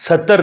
70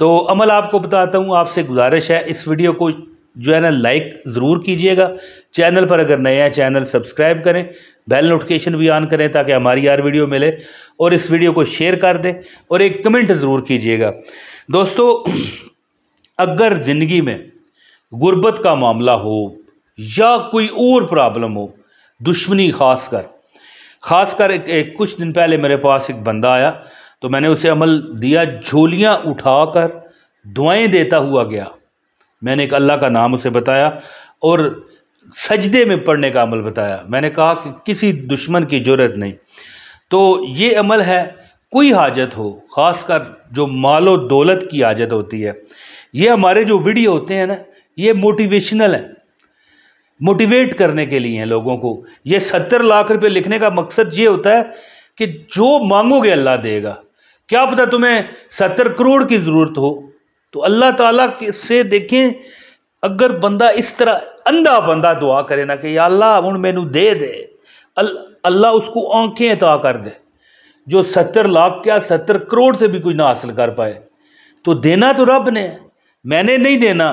تو عمل آپ کو بتاتا ہوں، آپ سے گزارش ہے اس ویڈیو کو جو ہے نا لائک ضرور کیجئے گا، چینل پر اگر نئے ہیں چینل سبسکرائب کریں، بیل نوٹیفیکیشن بھی آن کریں تاکہ ہماری ہر ویڈیو ملے، اور اس ویڈیو کو شیئر کر دیں اور ایک کمنٹ ضرور کیجئے گا۔ دوستو، اگر زندگی میں غربت کا معاملہ ہو یا کوئی اور پرابلم ہو، دشمنی خاص کر کچھ دن پہلے میرے پاس ایک بندہ آیا تو میں نے اسے عمل دیا، جھولیاں اٹھا کر دعائیں دیتا ہوا گیا۔ میں نے ایک اللہ کا نام اسے بتایا اور سجدے میں پڑھنے کا عمل بتایا۔ میں نے کہا کہ کسی دشمن کی جرأت نہیں۔ تو یہ عمل ہے، کوئی حاجت ہو، خاص کر جو مال و دولت کی حاجت ہوتی ہے، یہ ہمارے جو ویڈیو ہوتے ہیں نا، یہ موٹیویشنل ہیں، موٹیویٹ کرنے کے لیے ہیں لوگوں کو۔ یہ 70 لاکھ روپے لکھنے کا مقصد یہ ہوتا ہے کہ جو مانگو گے اللہ دے گا۔ کیا پتہ تمہیں 70 کروڑ کی ضرورت ہو تو اللہ تعالیٰ سے دیکھیں، اگر بندہ اس طرح اندھا بندہ دعا کرے نا کہ یا اللہ ہن مینوں دے دے، اللہ اس کو آنکھیں عطا کر دے، جو 70 لاکھ کیا 70 کروڑ سے بھی کوئی نہ حاصل کر پائے۔ تو دینا تو رب نے ہے، میں نے نہیں دینا،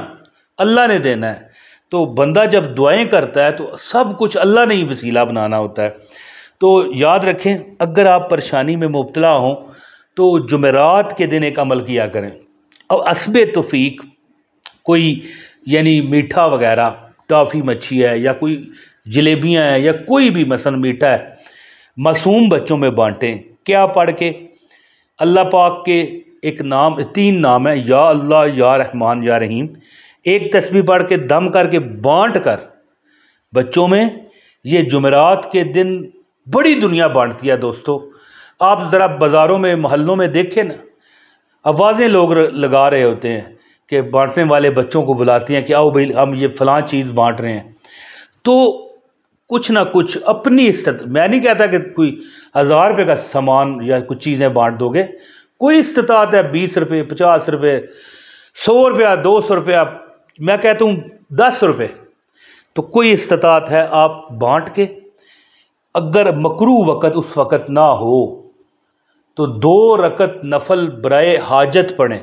اللہ نے دینا ہے۔ تو بندہ جب دعائیں کرتا ہے تو سب کچھ اللہ نے ہی وسیلہ بنانا ہوتا ہے۔ تو یاد رکھیں، اگر آپ پریشانی میں مبتلا ہوں تو جمعرات کے دن ایک عمل کیا کریں۔ اب حسب توفیق کوئی یعنی میٹھا وغیرہ، ٹافی مچھی ہے یا کوئی جلیبیاں ہیں یا کوئی بھی مثلا میٹھا ہے، معصوم بچوں میں بانٹیں۔ کیا پڑھ کے؟ اللہ پاک کے ایک نام، 3 نام ہیں، یا اللہ، یا رحمان، یا رحیم۔ ایک تسبیح پڑھ کے دم کر کے بانٹ کر بچوں میں، یہ جمعرات کے دن بڑی دنیا بانٹتی ہے۔ دوستو، آپ ذرا بازاروں میں، محلوں میں دیکھیں نا، آوازیں لوگ لگا رہے ہوتے ہیں کہ بانٹنے والے بچوں کو بلاتی ہیں کہ آؤ بھائی ہم یہ فلاں چیز بانٹ رہے ہیں۔ تو کچھ نہ کچھ اپنی میں نہیں کہتا کہ کوئی 1000 روپے کا سامان یا کچھ چیزیں بانٹ دو گے، کوئی استطاعت ہے 20 روپے، 50 روپے، 100 روپیہ، 200 روپیہ، میں کہتا ہوں 10 روپے، تو کوئی استطاعت ہے آپ بانٹ کے۔ اگر مکروہ وقت اس وقت نہ ہو تو 2 رکعت نفل برائے حاجت پڑھیں،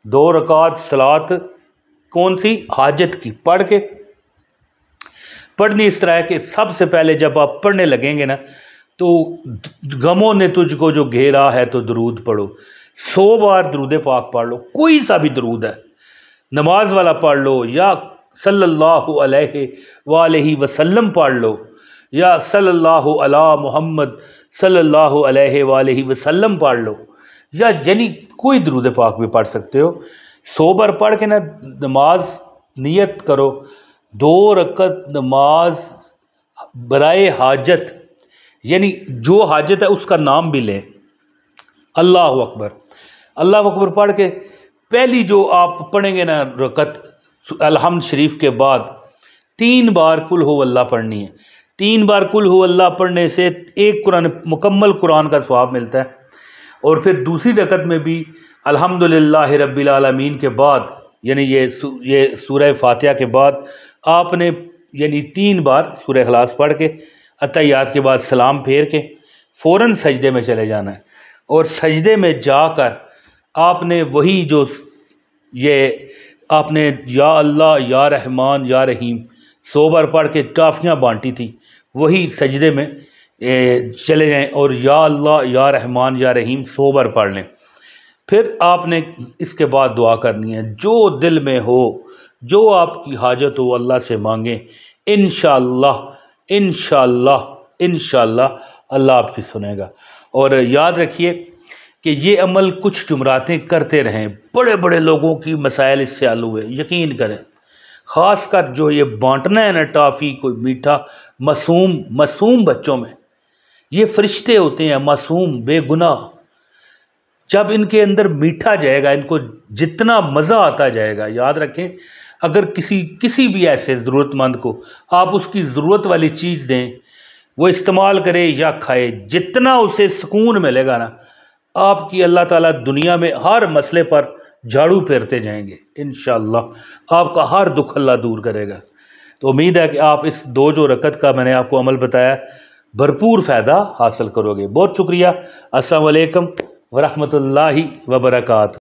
2 رکعت صلاۃ کون سی؟ حاجت کی پڑھ کے۔ پڑھنی اس طرح ہے کہ سب سے پہلے جب آپ پڑھنے لگیں گے نا تو غموں نے تجھ کو جو گھیرا ہے تو درود پڑھو، 100 بار درود پاک پڑھ لو، کوئی سا بھی درود ہے، نماز والا پڑھ لو، یا صلی اللہ علیہ وآلہ وسلم پڑھ لو، یا صلی اللہ علی محمد صلی اللہ علیہ وآلہ وسلم پڑھ لو، یا یعنی کوئی درود پاک بھی پڑھ سکتے ہو۔ 100 بار پڑھ کے نا نماز نیت کرو، 2 رکعت نماز برائے حاجت، یعنی جو حاجت ہے اس کا نام بھی لیں۔ اللہ اکبر، اللہ اکبر پڑھ کے پہلی جو آپ پڑھیں گے نا رکعت، الحمد شریف کے بعد 3 بار قل ہو اللہ پڑھنی ہے۔ 3 بار قل ہو اللہ پڑھنے سے ایک قرآن، مکمل قرآن کا ثواب ملتا ہے۔ اور پھر دوسری رکعت میں بھی الحمدللہ رب العالمین کے بعد، یعنی یہ سورہ فاتحہ کے بعد آپ نے یعنی 3 بار سورہ اخلاص پڑھ کے اتحیات کے بعد سلام پھیر کے فوراً سجدے میں چلے جانا ہے، اور سجدے میں جا کر آپ نے وہی جو یہ آپ نے یا اللہ، یا رحمان، یا رحیم 100 بار پڑھ کے ٹافیاں بانٹی تھی، وہی سجدے میں چلے جائیں اور یا اللہ، یا رحمان، یا رحیم 100 بار پڑھ لیں۔ پھر آپ نے اس کے بعد دعا کرنی ہے، جو دل میں ہو، جو آپ کی حاجت ہو اللہ سے مانگیں، انشاءاللہ انشاءاللہ انشاءاللہ اللہ آپ کی سنے گا۔ اور یاد رکھیے کہ یہ عمل کچھ جمعراتیں کرتے رہیں، بڑے بڑے لوگوں کی مسائل اس سے حل ہوئے، یقین کریں۔ خاص کر جو یہ بانٹنا ہے نا ٹافی، کوئی میٹھا، معصوم بچوں میں، یہ فرشتے ہوتے ہیں معصوم بے گناہ، جب ان کے اندر میٹھا جائے گا ان کو جتنا مزہ آتا جائے گا۔ یاد رکھیں، اگر کسی بھی ایسے ضرورت مند کو آپ اس کی ضرورت والی چیز دیں، وہ استعمال کرے یا کھائے، جتنا اسے سکون ملے گا نا، آپ کی اللہ تعالیٰ دنیا میں ہر مسئلے پر جھاڑو پھیرتے جائیں گے، انشاءاللہ آپ کا ہر دکھ اللہ دور کرے گا۔ تو امید ہے کہ آپ اس 2 جو رکعت کا میں نے آپ کو عمل بتایا بھرپور فائدہ حاصل کرو گے۔ بہت شکریہ۔ السلام علیکم ورحمۃ اللہ وبرکاتہ۔